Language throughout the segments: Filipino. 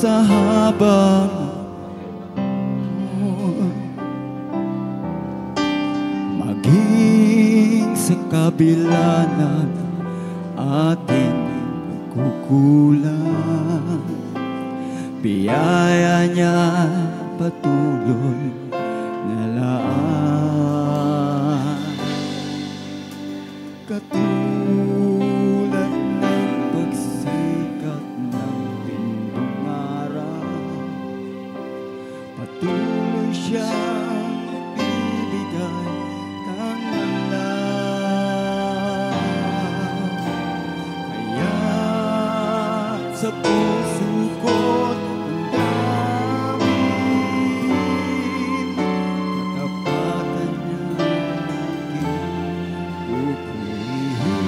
sa habang maging sa kabila ng ating pagkukulang, biyaya niya patuloy na laan. Katulad ng pagsikat ng tindong araw, patuloy siyang bibigay ng alaw. Kaya sa puso ko't damdamin, katapatan niya aking pupurihin.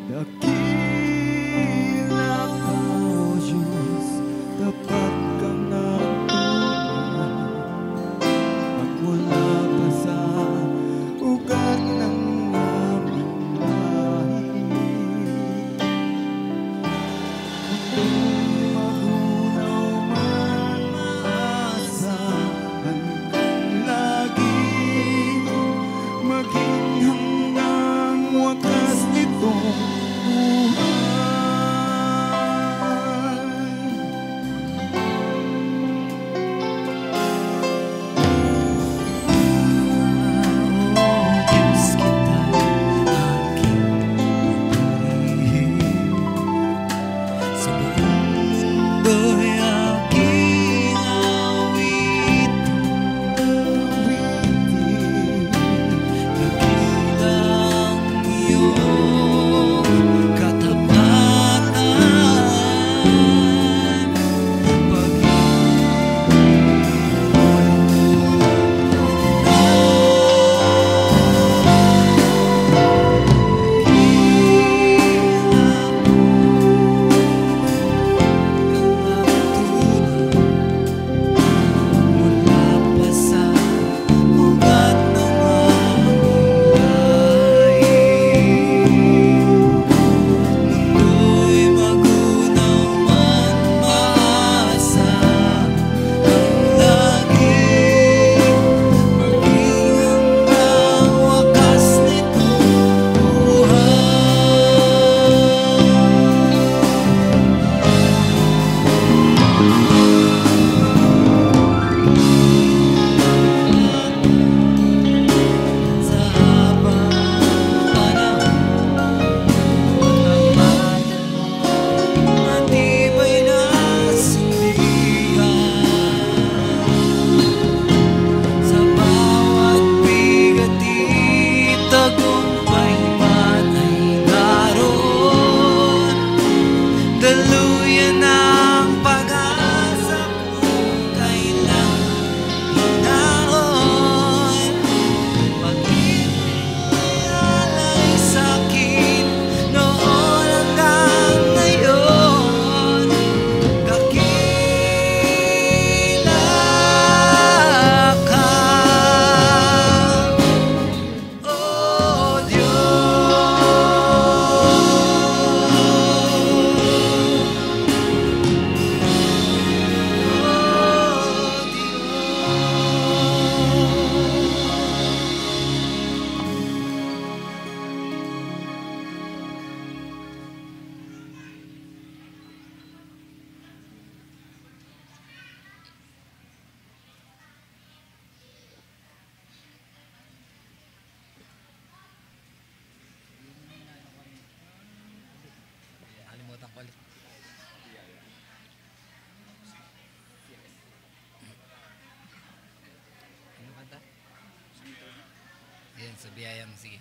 Dakila ka, O Diyos, tapat ka ng tunay, at wala pa sa ugat ng aming lahi. Kung magunaw man maasahan kang laging maging hanggang wakas nitong buhay. Diyos kita aking pupurihin, sa buong mundo'y aking awitin. Kabilang iyong katapatan, mula pa sa ugat ng aming lahi. Mundo'y magunaw man maasahan kang laging maging hanggang wakas nitong sa habang panahon, matibay na sindigan. Sa bawat bigat tagumpay man ay naroon, daluyan ang pag-asa kung kailan hinaon. Pag-ialay sa'kin noon hanggang ngayon, dakila ka, O Kalimutan ko ulit. Ano kanta? Ayan, sa biyaya mo, sige.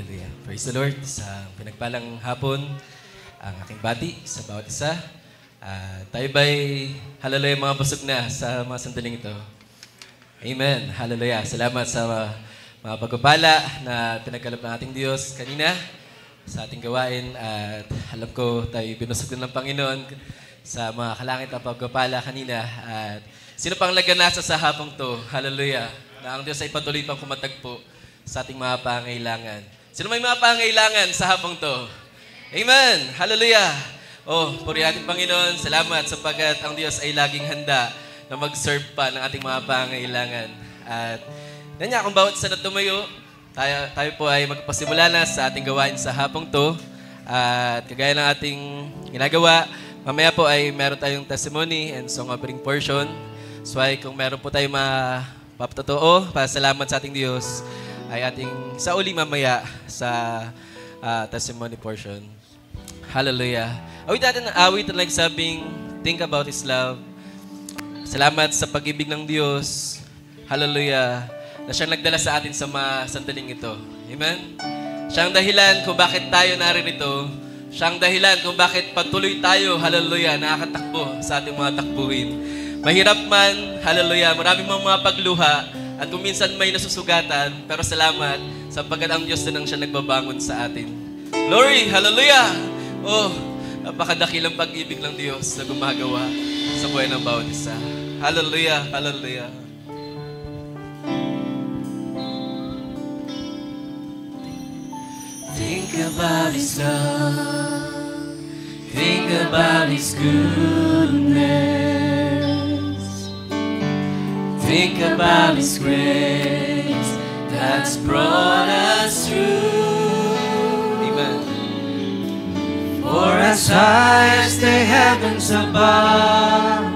Hallelujah. Praise the Lord. Sa pinagpalang hapon, ang aking bati sa bawat isa. Tayo ba'y, hallelujah, mga busog na sa mga sandaling ito? Amen. Hallelujah. Salamat sa mga pagpapala na pinagkalap ng ating Diyos kanina sa ating gawain. At alam ko tayo binusog din ng Panginoon sa mga kalangit na pagpapala kanina. At sino pang laganasa sa hapong to? Hallelujah. Na ang Diyos ay patuloy pang kumatagpo sa ating mga pangailangan. Sino may mga pangailangan sa hapong to? Amen! Hallelujah! Puri ating Panginoon, salamat sapagkat ang Diyos ay laging handa na mag-serve pa ng ating mga pangailangan. At nanya, kung bawat isa na tumayo, tayo po ay magpasimula na sa ating gawain sa hapong to. At kagaya ng ating ginagawa, mamaya po ay meron tayong testimony and song offering portion. So ay kung meron po tayong mapapatotoo, pasalamat sa ating Diyos, ay ating sauli mamaya sa testimony portion. Hallelujah. Awit natin ang awit na nagsabing, think about His love. Salamat sa pag-ibig ng Diyos. Hallelujah. Na siyang nagdala sa atin sa mga sandaling ito. Amen? Siyang dahilan kung bakit tayo naririto. Siyang dahilan kung bakit patuloy tayo, hallelujah, nakakatakbo sa ating mga takbuhin. Mahirap man, hallelujah, maraming mga pagluha. At kung minsan may nasusugatan, pero salamat sapagkat ang Diyos din ang siya nagbabangon sa atin. Glory! Hallelujah! Napakadakilang pag-ibig ng Diyos na gumagawa sa buhay ng bawat isa. Hallelujah! Hallelujah! Think about His love. Think about His goodness. Think about His grace that's brought us through. Amen. For as high as the heavens above,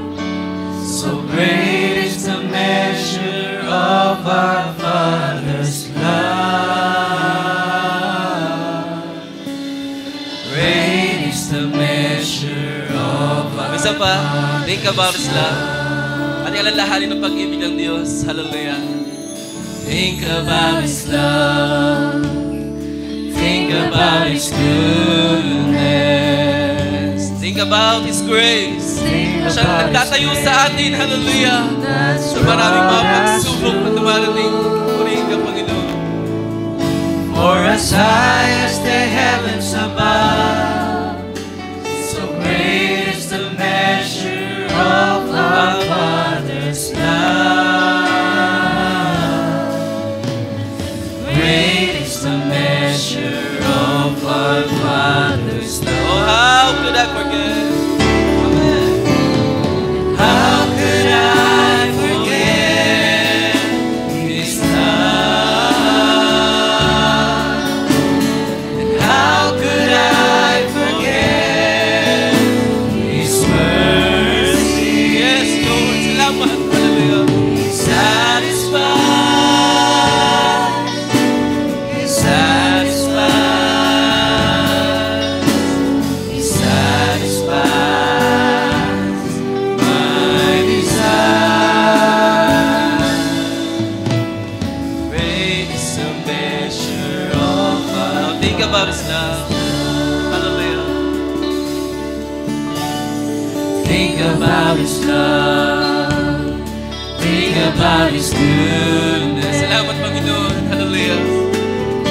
so great is the measure of our Father's love. Great is the measure of our Isa pa, think about His love. Ating alalahanin ng pag-ibig ng Diyos. Hallelujah. Think about His love. Think about His goodness. Think about His grace. Think Siyang about nagtatayo sa atin. Hallelujah. Sa maraming mga pagsubok na dumarating. Purihin ka, Panginoon. For as high as the heavens above, so great is the measure of our Father's love. Great is the measure of our Father's love. How could I forget? Amen. How could I forget His love? And how could I forget His mercy? Yes, Lord. Salamat. Hallelujah. He satisfies. He satisfies. He satisfies my desire. Great is the measure of our Think about His love. Hallelujah. Think about His love. Think about His goodness. Salamat, Panginoon. Hallelujah.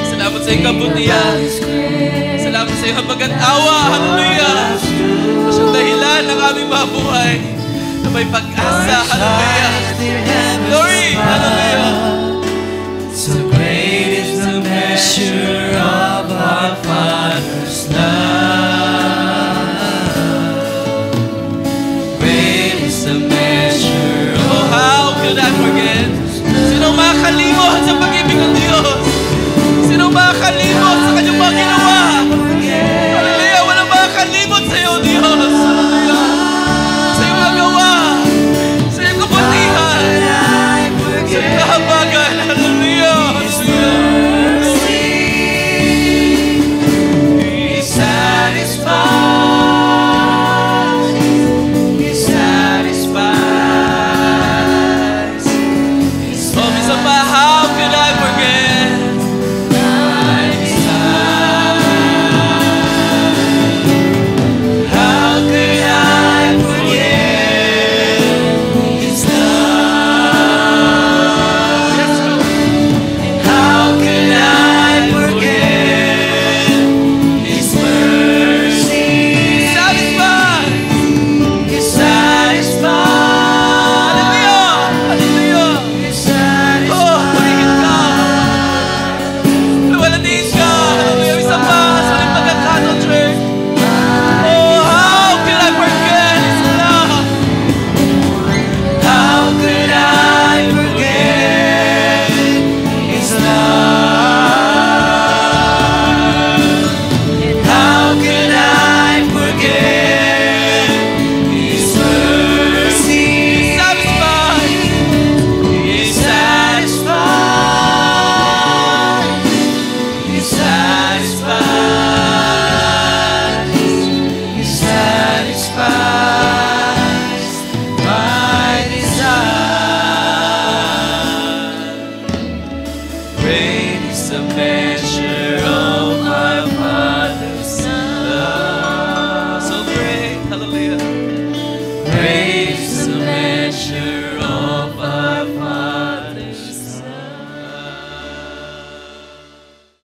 Salamat sa iyong Think kabutihan. about His grace. Salamat sa iyong habagat-awa. Hallelujah. Sa dahilan ng aming mga buhay na may pag-asa. Hallelujah. Glory. Hallelujah. So great is the measure of our Father's love. Great is the measure Oh, of how could I forget? Sino makakalimot sa pag-ibig ng Diyos? Sino makakalimot sa kanyang mga ginawa? Hallelujah. Walang makakalimot sa iyo, Diyos. Hallelujah. Sa iyong magawa. Sa iyong kabutihan. Sa iyong kahabagan. Hallelujah. Hallelujah. He satisfies. He satisfies. Oh, minsan pa, how could I forget? My desire. grace, the measure